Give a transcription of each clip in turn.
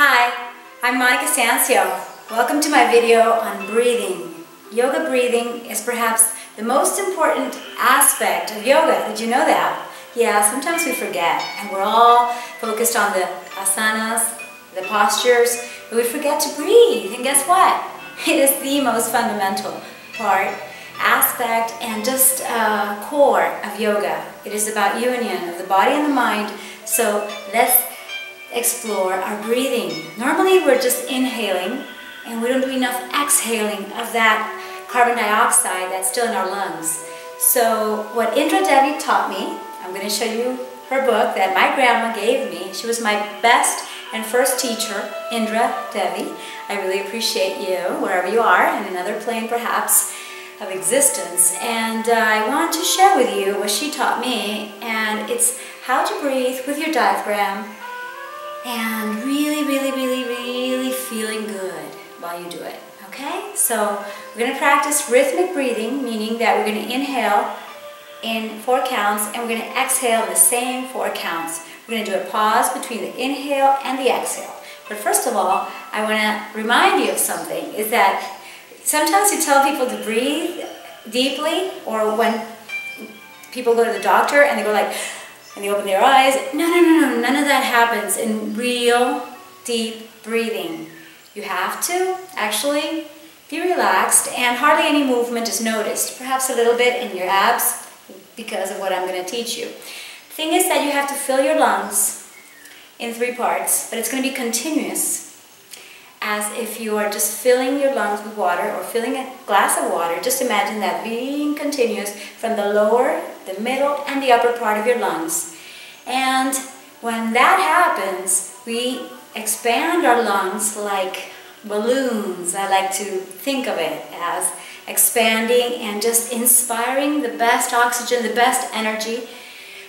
Hi, I'm Sancio. Welcome to my video on breathing. Yoga breathing is perhaps the most important aspect of yoga. Did you know that? Yeah, sometimes we forget and we're all focused on the asanas, the postures, but we forget to breathe. And guess what? It is the most fundamental part, aspect, and just core of yoga. It is about union of the body and the mind. So let's explore our breathing. Normally we're just inhaling and we don't do enough exhaling of that carbon dioxide that's still in our lungs. So what Indra Devi taught me, I'm going to show you her book that my grandma gave me. She was my best and first teacher, Indra Devi. I really appreciate you wherever you are, in another plane perhaps of existence. And I want to share with you what she taught me, and it's how to breathe with your diaphragm and really feeling good while you do it. Okay? So we're going to practice rhythmic breathing, meaning that we're going to inhale in 4 counts and we're going to exhale in the same 4 counts. We're going to do a pause between the inhale and the exhale. But first of all, I want to remind you of something, is that sometimes you tell people to breathe deeply, or when people go to the doctor and they go like, and they open their eyes. No, none of that happens in real deep breathing. You have to actually be relaxed and hardly any movement is noticed. Perhaps a little bit in your abs because of what I'm going to teach you. The thing is that you have to fill your lungs in 3 parts, but it's going to be continuous, as if you are just filling your lungs with water or filling a glass of water. Just imagine that being continuous from the lower, the middle, and the upper part of your lungs. And when that happens, we expand our lungs like balloons. I like to think of it as expanding and just inspiring the best oxygen, the best energy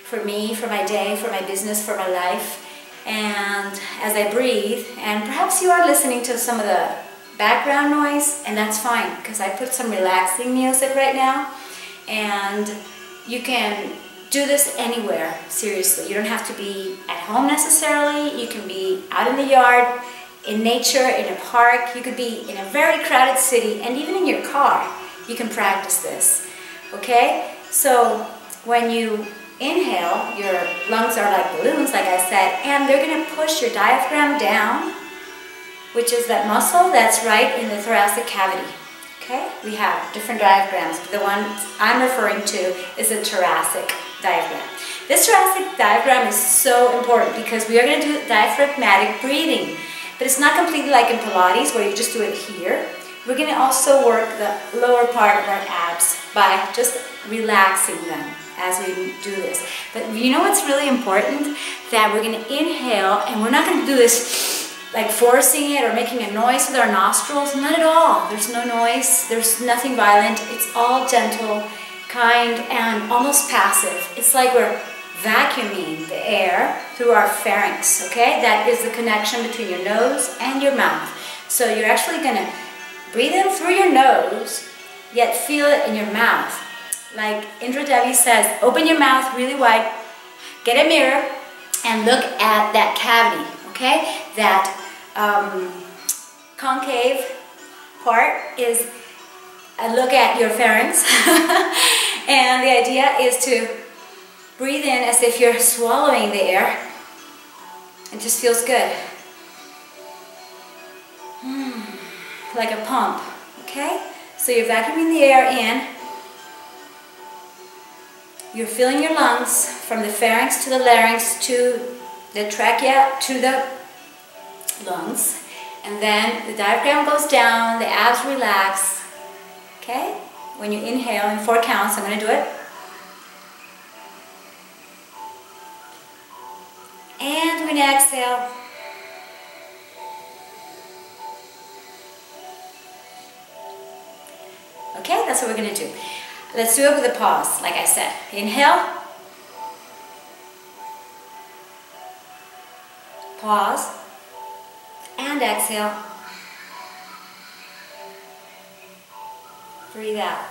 for me, for my day, for my business, for my life. And as I breathe, and perhaps you are listening to some of the background noise, and that's fine because I put some relaxing music right now, and you can do this anywhere, seriously. You don't have to be at home necessarily. You can be out in the yard, in nature, in a park. You could be in a very crowded city, and even in your car you can practice this. Okay? So when you inhale, your lungs are like balloons, like I said, and they're going to push your diaphragm down, which is that muscle that's right in the thoracic cavity. Okay? We have different diaphragms, but the one I'm referring to is the thoracic diaphragm. This thoracic diaphragm is so important because we are going to do diaphragmatic breathing, but it's not completely like in Pilates where you just do it here. We're going to also work the lower part of our abs by just relaxing them as we do this. But you know what's really important? That we're going to inhale, and we're not going to do this like forcing it or making a noise with our nostrils. Not at all. There's no noise. There's nothing violent. It's all gentle, kind, and almost passive. It's like we're vacuuming the air through our pharynx, okay? That is the connection between your nose and your mouth. So you're actually going to breathe in through your nose, yet feel it in your mouth. Like Indra Devi says, open your mouth really wide, get a mirror, and look at that cavity, okay? That concave part is a look at your pharynx. And the idea is to breathe in as if you're swallowing the air. It just feels good. Like a pump, okay? So you're vacuuming the air in. You're filling your lungs from the pharynx to the larynx to the trachea to the lungs. And then the diaphragm goes down, the abs relax. Okay? When you inhale in 4 counts, I'm going to do it. And when you exhale, okay, that's what we're going to do. Let's do it with a pause, like I said. Inhale. Pause. And exhale. Breathe out.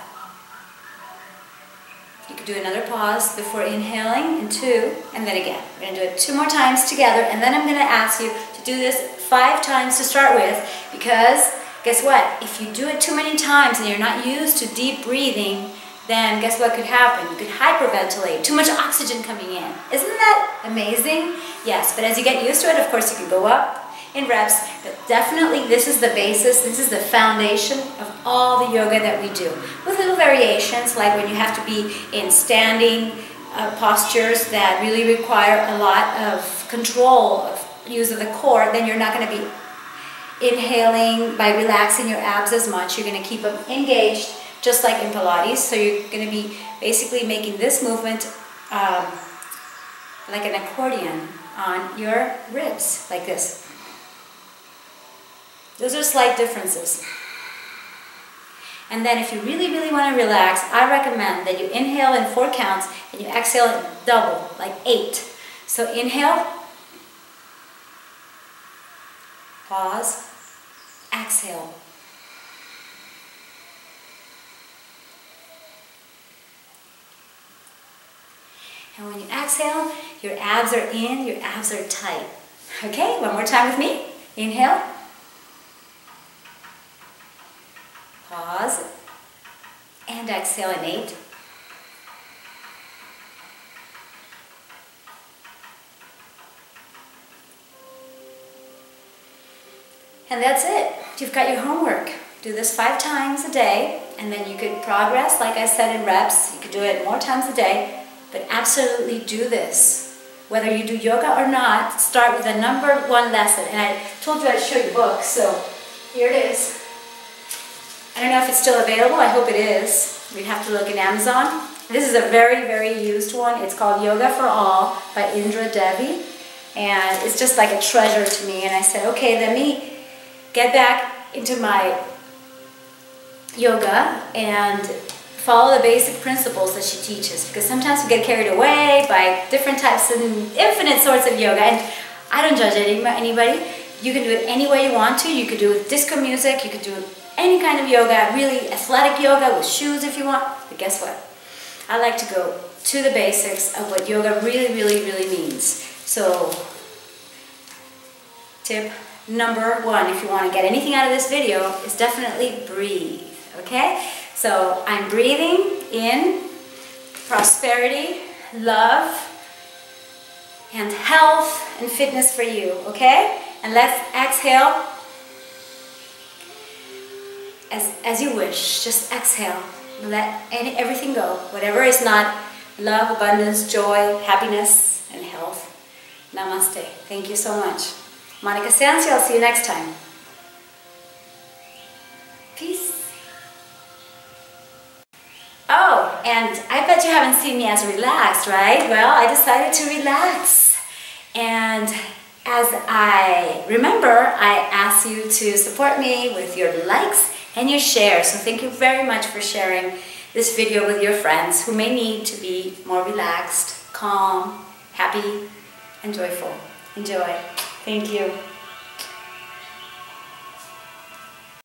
You could do another pause before inhaling, and 2, and then again. We're going to do it 2 more times together, and then I'm going to ask you to do this 5 times to start with, because guess what? If you do it too many times and you're not used to deep breathing, then guess what could happen? You could hyperventilate, too much oxygen coming in. Isn't that amazing? Yes, but as you get used to it, of course, you can go up in reps, but definitely this is the basis, this is the foundation of all the yoga that we do. With little variations, like when you have to be in standing postures that really require a lot of control, of use of the core, then you're not going to be inhaling by relaxing your abs as much. You're going to keep them engaged, just like in Pilates. So you're going to be basically making this movement like an accordion on your ribs, like this. Those are slight differences. And then if you really, really want to relax, I recommend that you inhale in 4 counts and you exhale in double, like 8. So inhale, pause, exhale. And when you exhale, your abs are in, your abs are tight. Okay, one more time with me. Inhale. Pause. And exhale in 8. And that's it. You've got your homework. Do this 5 times a day, and then you could progress, like I said, in reps. You could do it more times a day. But absolutely do this. Whether you do yoga or not, start with the #1 lesson. And I told you I'd show you books, so here it is. I don't know if it's still available. I hope it is. We'd have to look in Amazon. This is a very, very used one. It's called Yoga for All by Indra Devi. And it's just like a treasure to me. And I said, okay, let me get back into my yoga and follow the basic principles that she teaches, because sometimes we get carried away by different types and infinite sorts of yoga, and I don't judge anybody. You can do it any way you want to. You could do it with disco music, you could do any kind of yoga, really athletic yoga with shoes if you want, but guess what? I like to go to the basics of what yoga really, really, really means. So, tip #1, if you want to get anything out of this video, is definitely breathe, okay? So I'm breathing in prosperity, love, and health and fitness for you, okay? And let's exhale as you wish. Just exhale. Let everything go. Whatever is not love, abundance, joy, happiness, and health. Namaste. Thank you so much. Monica Sancio. I'll see you next time. Peace. Oh, and I bet you haven't seen me as relaxed, right? Well, I decided to relax. And as I remember, I asked you to support me with your likes and your shares. So thank you very much for sharing this video with your friends who may need to be more relaxed, calm, happy, and joyful. Enjoy. Thank you.